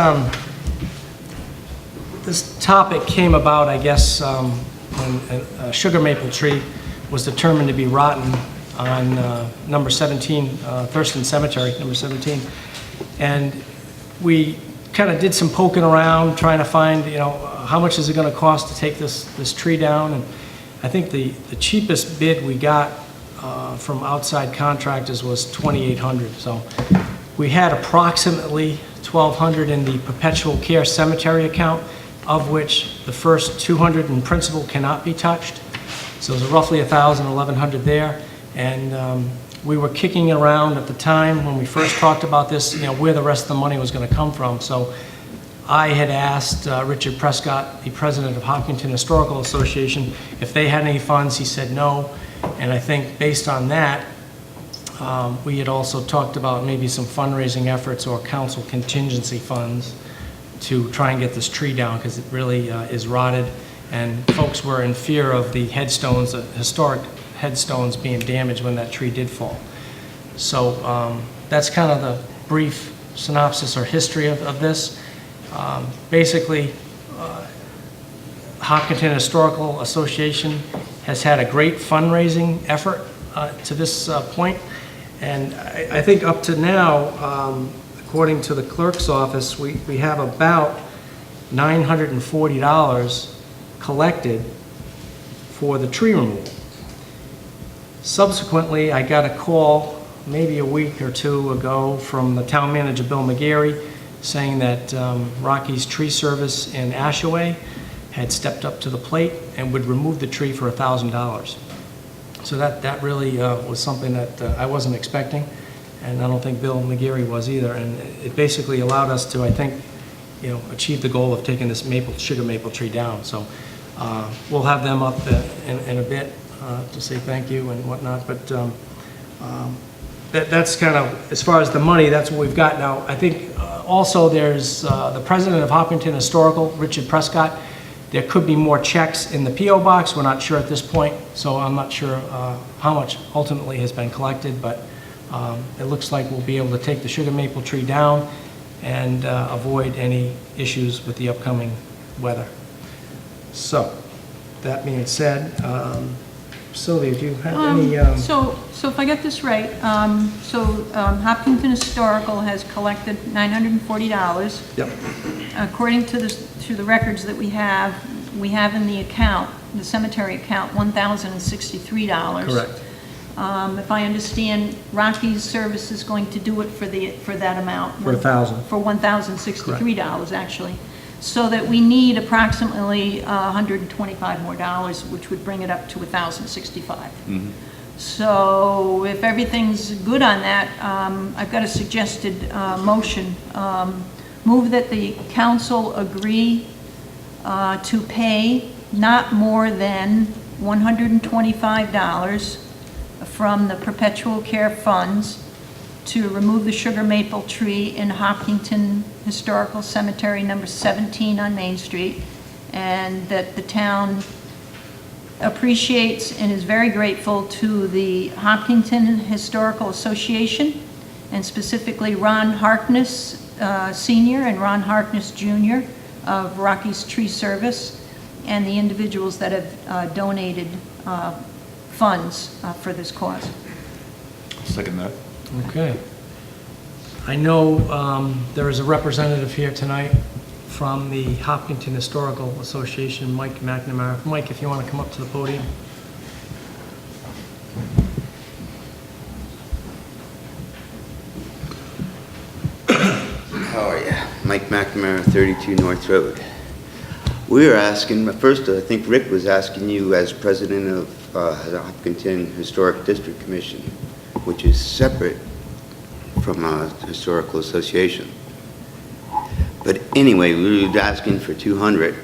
topic came about, I guess, when a sugar maple tree was determined to be rotten on number 17, Thurston Cemetery, number 17. And we kind of did some poking around, trying to find, how much is it going to cost to take this tree down? And I think the cheapest bid we got from outside contractors was $2,800. So we had approximately $1,200 in the perpetual care cemetery account, of which the first $200 in principal cannot be touched. So it was roughly $1,000, $1,100 there. And we were kicking around at the time when we first talked about this, where the rest of the money was going to come from. So I had asked Richard Prescott, the president of Hopkinton Historical Association, if they had any funds. He said no. And I think based on that, we had also talked about maybe some fundraising efforts or council contingency funds to try and get this tree down, because it really is rotted. And folks were in fear of the headstones, historic headstones being damaged when that tree did fall. So that's kind of the brief synopsis or history of this. Basically, Hopkinton Historical Association has had a great fundraising effort to this point. And I think up to now, according to the clerk's office, we have about $940 collected for the tree removal. Subsequently, I got a call maybe a week or two ago from the town manager, Bill McGarry, saying that Rocky's Tree Service in Ashaway had stepped up to the plate and would remove the tree for $1,000. So that really was something that I wasn't expecting, and I don't think Bill McGeary was either. And it basically allowed us to, I think, achieve the goal of taking this sugar maple tree down. So we'll have them up in a bit to say thank you and whatnot. But that's kind of, as far as the money, that's what we've got now. I think also there's the president of Hopkinton Historical, Richard Prescott. There could be more checks in the P.O. box. We're not sure at this point, so I'm not sure how much ultimately has been collected, but it looks like we'll be able to take the sugar maple tree down and avoid any issues with the upcoming weather. So, that being said, Sylvia, do you have any... So if I get this right, Hopkinton Historical has collected $940. Yep. According to the records that we have in the account, the cemetery account, $1,063. Correct. If I understand, Rocky's Service is going to do it for that amount. For $1,000. For $1,063, actually. So that we need approximately $125 more, which would bring it up to $1,065. Mm-hmm. So if everything's good on that, I've got a suggested motion. Move that the council agree to pay not more than $125 from the perpetual care funds to remove the sugar maple tree in Hopkinton Historical Cemetery number 17 on Main Street, and that the town appreciates and is very grateful to the Hopkinton Historical Association, and specifically Ron Harkness Sr. and Ron Harkness Jr. of Rocky's Tree Service, and the individuals that have donated funds for this cause. Second that. Okay. I know there is a representative here tonight from the Hopkinton Historical Association, Mike McNamara. Mike, if you want to come up to the podium. How are you? Mike McNamara, 32 North Road. We were asking, first I think Rick was asking you as president of the Hopkinton Historic District Commission, which is separate from a historical association. But anyway, we were asking for 200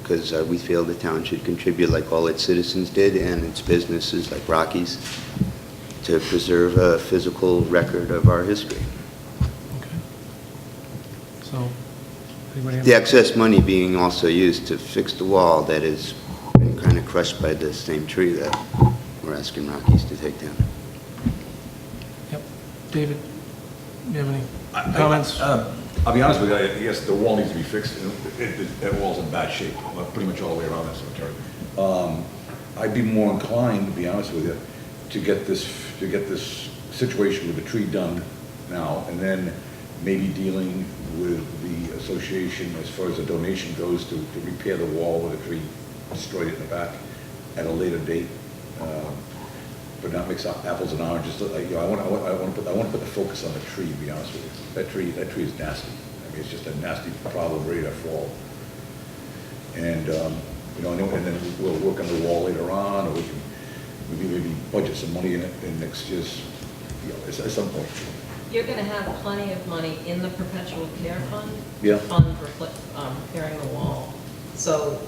because we feel the town should contribute like all its citizens did and its businesses like Rocky's to preserve a physical record of our history. Okay. So, anybody have... The excess money being also used to fix the wall that has been kind of crushed by the same tree that we're asking Rocky's to take down. Yep. David, do you have any comments? I'll be honest with you, yes, the wall needs to be fixed. That wall's in bad shape, pretty much all the way around that cemetery. I'd be more inclined, to be honest with you, to get this situation with the tree done now, and then maybe dealing with the association as far as the donation goes to repair the wall where the tree destroyed it in the back at a later date. But not mix up apples and oranges. I want to put the focus on the tree. To be honest with you, that tree is nasty. I mean, it's just a nasty problem ready to fall. And and then we'll work on the wall later on, or we can maybe budget some money in it in next year's, at some point. You're going to have plenty of money in the perpetual care fund. Yeah. Fund for repairing the wall. So,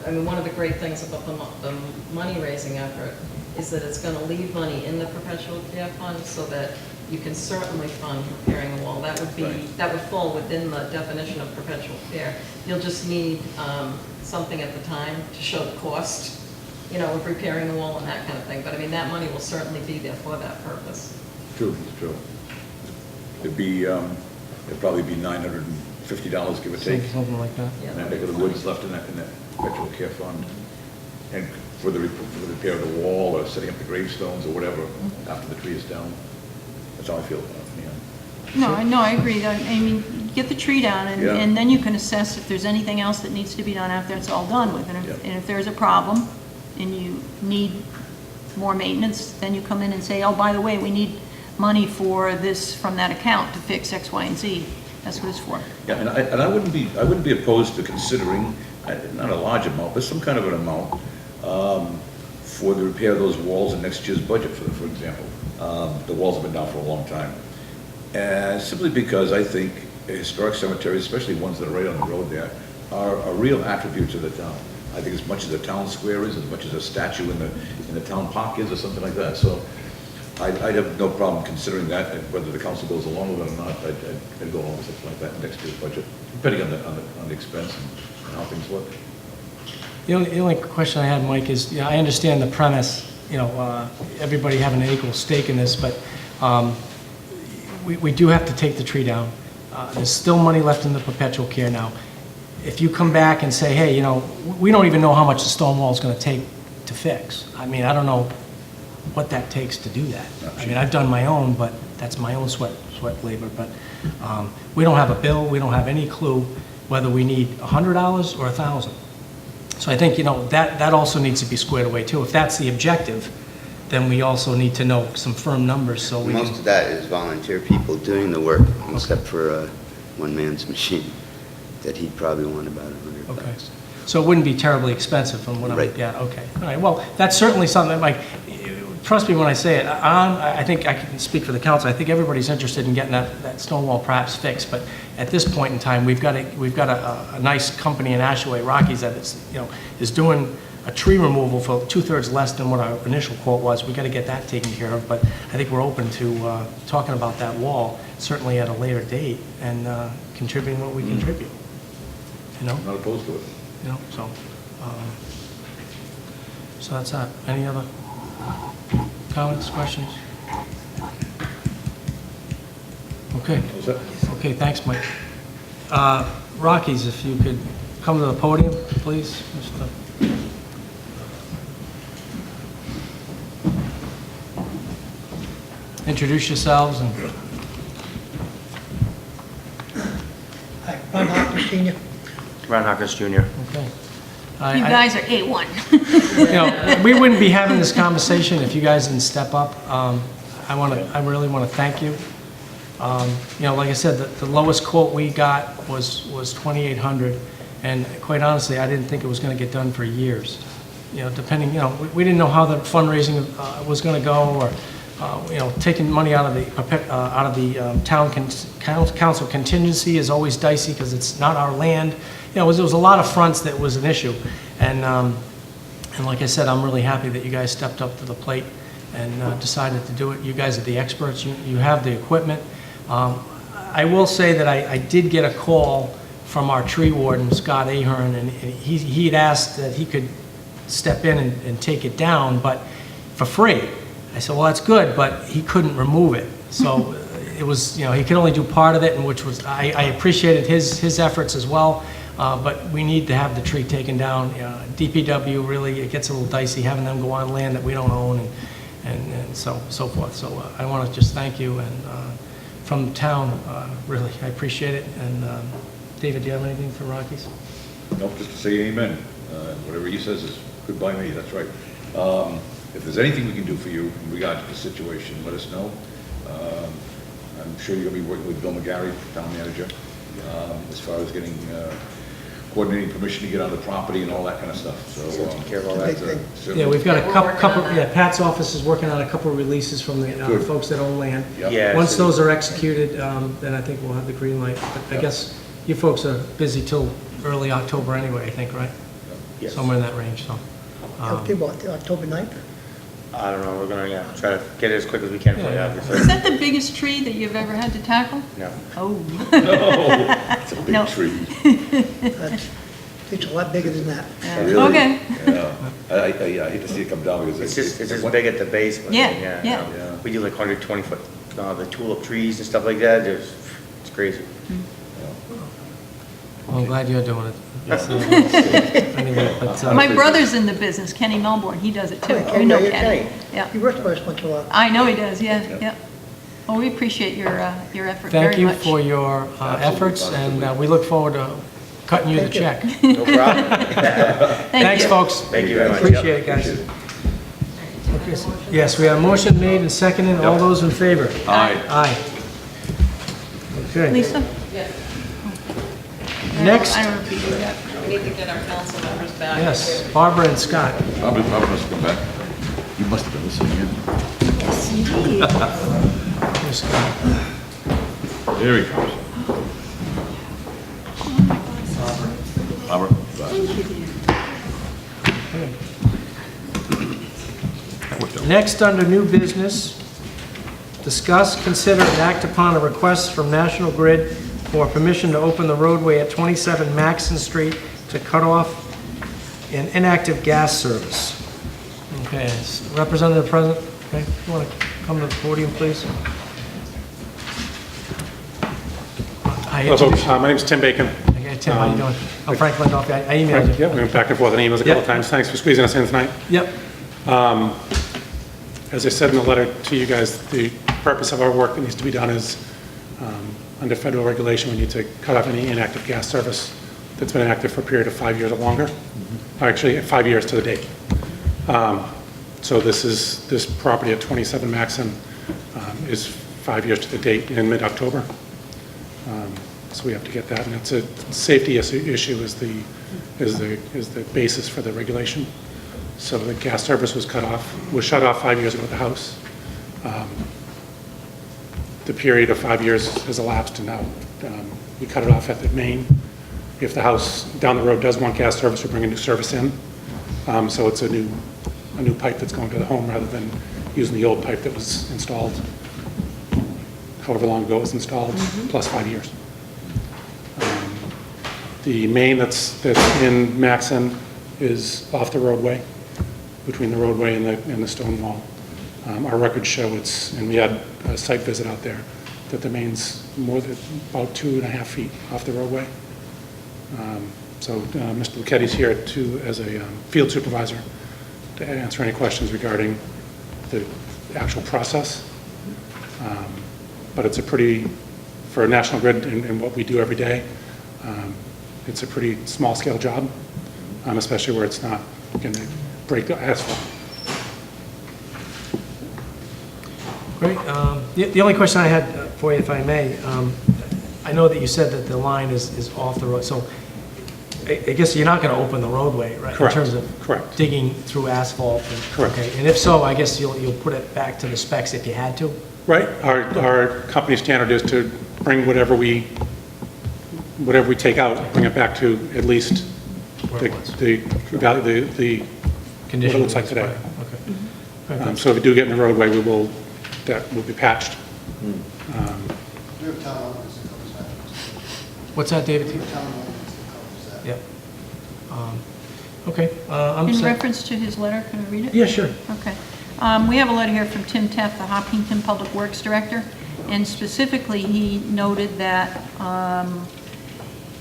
I mean, one of the great things about the money-raising effort is that it's going to leave money in the perpetual care fund so that you can certainly fund repairing the wall. That would be, Right. That would fall within the definition of perpetual care. You'll just need something at the time to show the cost, of repairing the wall and that kind of thing. But I mean, that money will certainly be there for that purpose. True, it's true. It'd probably be $950, give or take. Something like that. Yeah, And that bit of the woods left in that perpetual care fund. And for the repair of the wall, or setting up the gravestones, or whatever, after the tree is down. That's how I feel about it. No, I agree. I mean, get the tree down, Yeah. and then you can assess if there's anything else that needs to be done after it's all done with. And if there's a problem, and you need more maintenance, then you come in and say, oh, by the way, we need money for this from that account to fix X, Y, and Z. That's what it's for. Yeah, and I wouldn't be opposed to considering, not a large amount, but some kind of an amount for the repair of those walls in next year's budget, for example. The walls have been down for a long time. And simply because I think historic cemeteries, especially ones that are right on the road there, are a real attribute to the town. I think as much as a town square is, as much as a statue in the town park is, or something like that. So I'd have no problem considering that, and whether the council goes along with it or not. I'd go along with something like that in next year's budget, depending on the expense and how things look. The only question I had, Mike, is, I understand the premise, everybody having an equal stake in this, but we do have to take the tree down. There's still money left in the perpetual care now. If you come back and say, hey, we don't even know how much the stone wall is going to take to fix. I mean, I don't know what that takes to do that. I mean, I've done my own, but that's my own sweat labor. But we don't have a bill. We don't have any clue whether we need $100 or $1,000. So I think, that also needs to be squared away too. If that's the objective, then we also need to know some firm numbers. So Most of that is volunteer people doing the work, except for a one-man's machine that he'd probably want about $100. Okay. So it wouldn't be terribly expensive from what I'm Right. yeah, okay. All right, well, that's certainly something that, trust me when I say it, I think I can speak for the council. I think everybody's interested in getting that stone wall perhaps fixed, but at this point in time, we've got a nice company in Ashaway, Rockies, that is doing a tree removal for 2/3 less than what our initial quote was. We've got to get that taken care of, but I think we're open to talking about that wall, certainly at a later date, and contributing what we contribute. I'm not opposed to it. So that's that. Any other comments, questions? Okay. Okay, thanks, Mike. Rockies, if you could come to the podium, please. Introduce yourselves and... Hi, Ron Hopkins Sr. Ron Hopkins Jr. Okay. You guys are A1. We wouldn't be having this conversation if you guys didn't step up. I really want to thank you. Like I said, the lowest quote we got was $2,800, and quite honestly, I didn't think it was going to get done for years. Depending, we didn't know how the fundraising was going to go, or taking money out of the town council contingency is always dicey because it's not our land. There was a lot of fronts that was an issue, and like I said, I'm really happy that you guys stepped up to the plate and decided to do it. You guys are the experts. You have the equipment. I will say that I did get a call from our tree warden, Scott Ahern, and he had asked that he could step in and take it down, but for free. I said, well, that's good, but he couldn't remove it. So it was, he could only do part of it, and which was, I appreciated his efforts as well, but we need to have the tree taken down. DPW, really, it gets a little dicey having them go on land that we don't own, and so forth. So I want to just thank you, and from the town, really, I appreciate it. And David, do you have anything for Rockies? Nope, just to say amen. Whatever he says is good by me, that's right. If there's anything we can do for you in regard to the situation, let us know. I'm sure you're going to be working with Bill McGarry, town manager, as far as getting, coordinating permission to get on the property and all that kind of stuff. So, Taking care of all that. Yeah, we've got a couple, Pat's office is working on a couple of releases from the folks that own land. Yep. Yeah. Once those are executed, then I think we'll have the green light. But I guess you folks are busy till early October anyway, I think, right? Yes. Somewhere in that range, so. Okay, well, October 9th? I don't know, we're gonna, try to get it as quick as we can for you, Is obviously. that the biggest tree that you've ever had to tackle? No. Oh. No, it's a big No. tree. It's a lot bigger than that. Really? Okay. Yeah. I hate to see it come down because It's just big at the base. But Yeah. Yeah. We do like 120 foot, the tulip trees and stuff like that, it's crazy. Well, I'm glad you're doing it. Anyway, but, My brother's in the business, Kenny Melbourne, he does it too. Okay, You know yeah, Kenny. Kenny. Yeah. He works for us once in a while. I know he does, yeah. Well, we appreciate your effort very Thank you much. for your efforts, and we look forward to cutting you the Thank you. check. No problem. Thanks, you. folks. Thank you very much. Appreciate it, guys. Okay, so- Yes, we have a motion made and seconded. All those in favor? Aye. Aye. Okay. Lisa? Yes. Next. I don't know if you do that. We need to get our council members back. Yes, Barbara and Scott. Robert must have come back. You must have been listening in. Yes, indeed. Here's Scott. There he comes. Robert. Next, under new business, discuss, consider, and act upon a request from National Grid for permission to open the roadway at 27 Maxon Street to cut off an inactive gas service. Okay, Representative present. Okay, you want to come to the podium, please? Hello, folks. My name is Tim Bacon. Okay, Tim, how you doing? I'm Frank Landolfi. I emailed you. Yeah, we went back and forth on emails a couple times. Thanks for squeezing us in tonight. Yep. As I said in the letter to you guys, the purpose of our work that needs to be done is, under federal regulation, we need to cut off any inactive gas service that's been inactive for a period of 5 years or longer. Actually, 5 years to the date. So this property at 27 Maxon is 5 years to the date in mid-October. So we have to get that, and it's a safety issue is the basis for the regulation. So the gas service was shut off 5 years ago at the house. The period of 5 years has elapsed, and now we cut it off at the main. If the house down the road does want gas service, we bring a new service in. So it's a new pipe that's going to the home rather than using the old pipe that was installed however long ago it was installed, plus 5 years. The main that's in Maxon is off the roadway, between the roadway and the stone wall. Our records show and we had a site visit out there, that the main's about 2.5 feet off the roadway. So Mr. Lucchetti's here as a field supervisor to answer any questions regarding the actual process. But it's for National Grid and what we do every day, it's a pretty small scale job, especially where it's not going to break the asphalt. Great. The only question I had for you, if I may, I know that you said that the line is off the road, so I guess you're not going to open the roadway, right? Correct. In terms of Correct. digging through asphalt. Correct. Okay. And if so, I guess you'll put it back to the specs if you had to. Right. Our company standard is to bring whatever we take out, bring it back to at least the Condition what it looks like today. Okay. Okay. So if we do get in the roadway, that will be patched. What's that, David? Yeah. Okay. I'm In set. reference to his letter, can I read it? Yeah, sure. Okay. We have a letter here from Tim Teff, the Hopkinton Public Works Director, and specifically, he noted that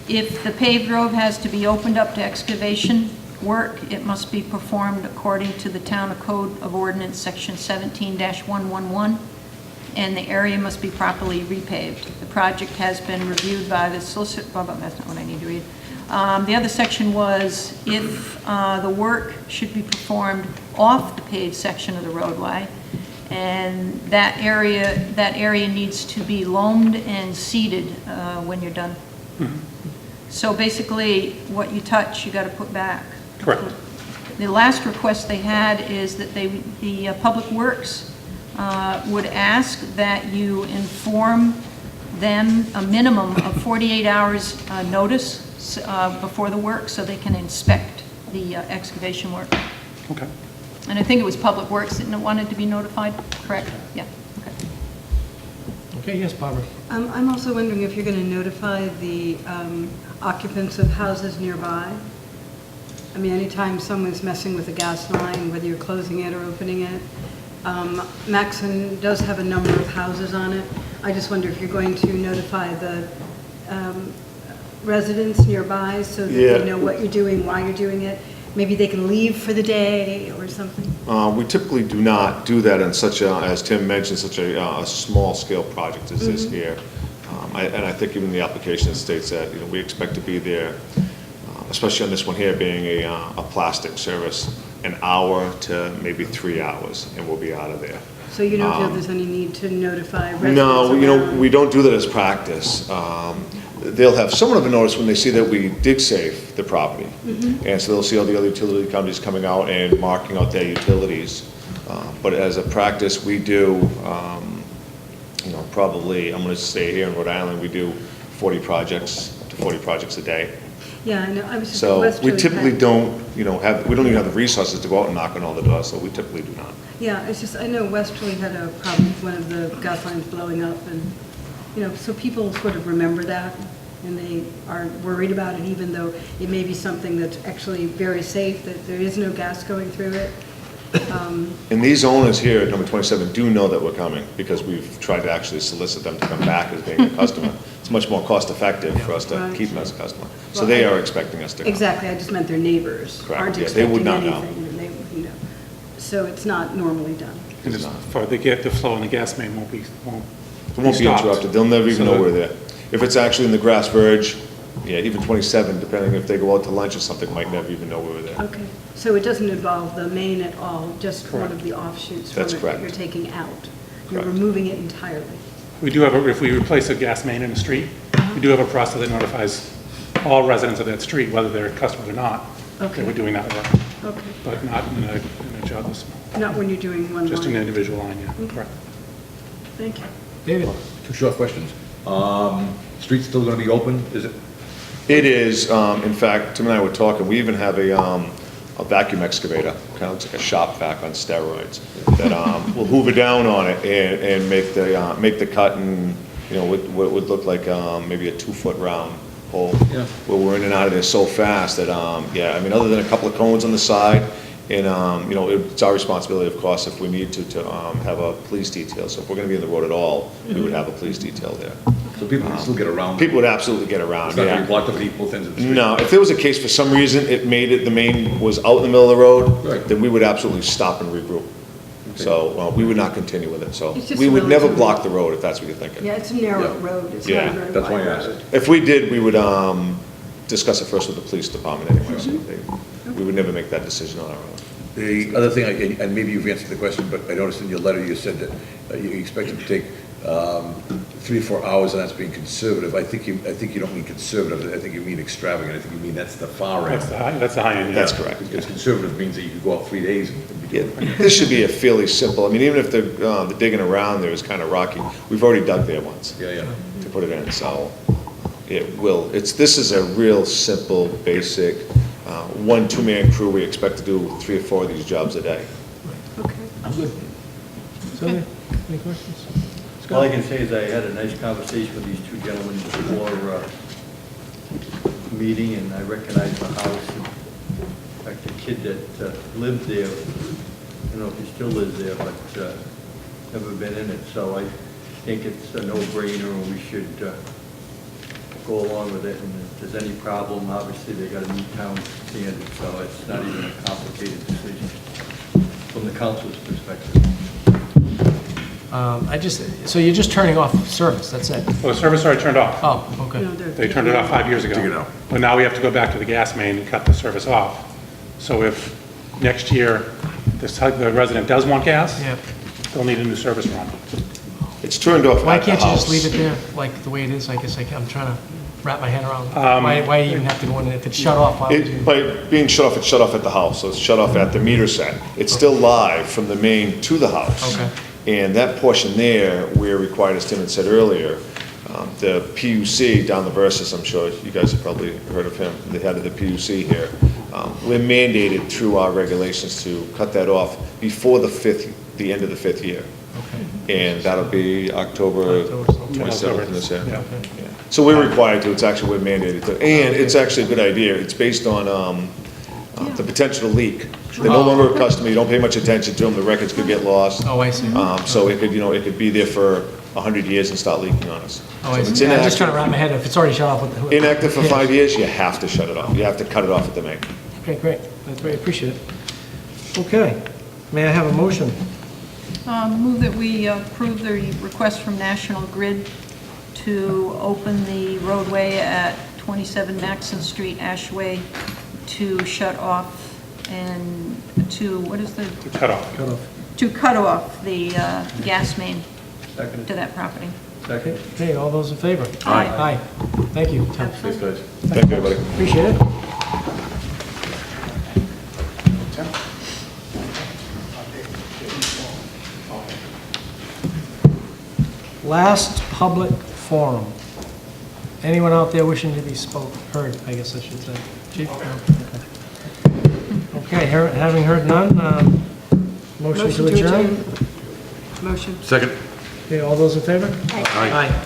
if the paved road has to be opened up to excavation work, it must be performed according to the Town Code of Ordinance, Section 17-111, and the area must be properly repaved. The project has been reviewed by the solicitor, that's not what I need to read. The other section was if the work should be performed off the paved section of the roadway, and that area needs to be loamed and seeded when you're done. So basically, what you touch, you got to put back. Correct. The last request they had is that the Public Works would ask that you inform them a minimum of 48 hours notice before the work so they can inspect the excavation work. Okay. And I think it was Public Works that wanted to be notified, correct? Yeah, okay. Okay, yes, Barbara. I'm also wondering if you're going to notify the occupants of houses nearby. I mean, anytime someone's messing with a gas line, whether you're closing it or opening it. Maxon does have a number of houses on it. I just wonder if you're going to notify the residents nearby so that they know what you're doing, why you're doing it. Maybe they can leave for the day or something. We typically do not do that in such a, as Tim mentioned, such a small-scale project as this here. And I think even the application states that we expect to be there, especially on this one here being a plastic service, an hour to maybe 3 hours, and we'll be out of there. So you don't feel there's any need to notify residents? No, we don't do that as practice. they'll have somewhat of a notice when they see that we dig safe the property. And so they'll see all the other utility companies coming out and marking out their utilities. But as a practice, we do, probably, I'm going to say here in Rhode Island, we do 40 projects to 40 projects a day. Yeah, I know, I was just. So we Westerly typically had- don't, we don't even have the resources to go out and knock on all the doors, so we typically do not. Yeah, it's just, I know Westerly had a problem with one of the gas lines blowing up, and, so people sort of remember that, and they aren't worried about it, even though it may be something that's actually very safe, that there is no gas going through it. And these owners here at number 27 do know that we're coming, because we've tried to actually solicit them to come back as being a customer. It's much more cost-effective for us to Right. keep them as a customer. So Well, they are expecting us to come. Exactly, I just meant their neighbors Correct, aren't yeah, they would expecting not know. anything, and they, so it's not normally done. And it's for the flow in the gas main won't be It won't be stopped. interrupted, they'll never even So know we're there. If it's actually in the grass verge, yeah, even 27, depending if they go out to lunch or something, might never even know we were there. Okay, so it doesn't involve the main at all, just one of Correct. the offshoots from That's it that correct. you're taking out? You're Correct. removing it entirely? We do have, if we replace a gas main in a street, we do have a process that notifies all residents of that street, whether they're customers or not, that Okay. we're doing that work, Okay, but not in a job this small. not when you're doing one Just an line? individual line, yeah, Okay. correct. Thank you. David? Two short questions. Street's still gonna be open, is it? It is, in fact, Tim and I were talking, we even have a vacuum excavator, kind of looks like a shop vac on steroids, that will hoover down on it and make the cut in, what would look like maybe a 2-foot round hole. Yeah. Where we're in and out of there so fast that, other than a couple of cones on the side, and, it's our responsibility, of course, if we need to have a police detail. So if we're gonna be in the road at all, we would have a police detail there. So people can still get around? People would absolutely get around, It's not gonna yeah. be blocked up at both ends of the street? No, if there was a case for some reason, the main was out in the middle of the road, Right. then we would absolutely stop and regroup. So, we would not continue with it, so It's just we would never relatively- block the road if that's what you're thinking. Yeah, it's a narrow Yeah. road, it's Yeah, not a very that's why wide I asked. road. If we did, we would, discuss it first with the police department anyway, so we would never make that decision on our own. The other thing, and maybe you've answered the question, but I noticed in your letter, you said that you expect it to take 3 to 4 hours, and that's being conservative. I think you don't mean conservative, I think you mean extravagant. I think you mean that's the far end. That's the high end, yeah. That's correct. Because conservative means that you could go out 3 days and be Yeah, doing it. this should be a fairly simple, even if the digging around there is kind of rocky, we've already dug there once Yeah. to put it in, so this is a real simple, basic, 1-2-man crew. We expect to do 3 or 4 of these jobs a day. Okay. I'm good. Sylvia, any questions? All I can say is I had a nice conversation with these 2 gentlemen before meeting, and I recognized the house. In fact, the kid that lived there, I don't know if he still lives there, but never been in it. So I think it's a no-brainer, and we should go along with it. And if there's any problem, obviously they got to meet town standards, so it's not even a complicated decision from the council's perspective. So you're just turning off service, that's it? Well, the service already turned off. Oh, okay. No, They turned it off 5 years ago. Take it out. But now we have to go back to the gas main and cut the service off. So if next year the resident does want gas, Yeah. they'll need a new service run. It's turned off Why at the can't you just house. leave it there, like the way it is? I guess I'm trying to wrap my head around. Why even have to go in, if it's shut off, why would you? By being shut off, it's shut off at the house, so it's shut off at the meter set. It's still live from the main to the house. Okay. And that portion there, we're required, as Tim had said earlier, the PUC down the Versus, I'm sure you guys have probably heard of him, the head of the PUC here. We're mandated through our regulations to cut that off before the end of the 5th year. Okay. And that'll be October October. 27th in this year. Yeah. Yeah. So we're required to, it's actually, we're mandated to, and it's actually a good idea. It's based on the potential to leak. They're no longer a customer, you don't pay much attention to them, the records could get lost. Oh, I see. So it could be there for 100 years and start leaking on us. Oh, So I if it's see. I'm just trying to inactive, wrap my head, if it's already shut off. With inactive for 5 years, you have to shut it off. You have to cut it off at the main. Okay, great. That's very appreciative. Okay. May I have a motion? Move that we approve the request from National Grid to open the roadway at 27 Maxon Street, Ashaway, to shut off and to, what is the? Cut off. Cut off. To cut off the gas main to that property. Second? Okay, all those in favor? Aye. Aye. Thank you, Tim. Thanks, guys. Thank you, everybody. Appreciate it. Last public forum. Anyone out there wishing to be heard, I guess I should say. Chief? No? Okay, having heard none, motion to adjourn? Motion. Second. Okay, all those in favor? Aye. Aye.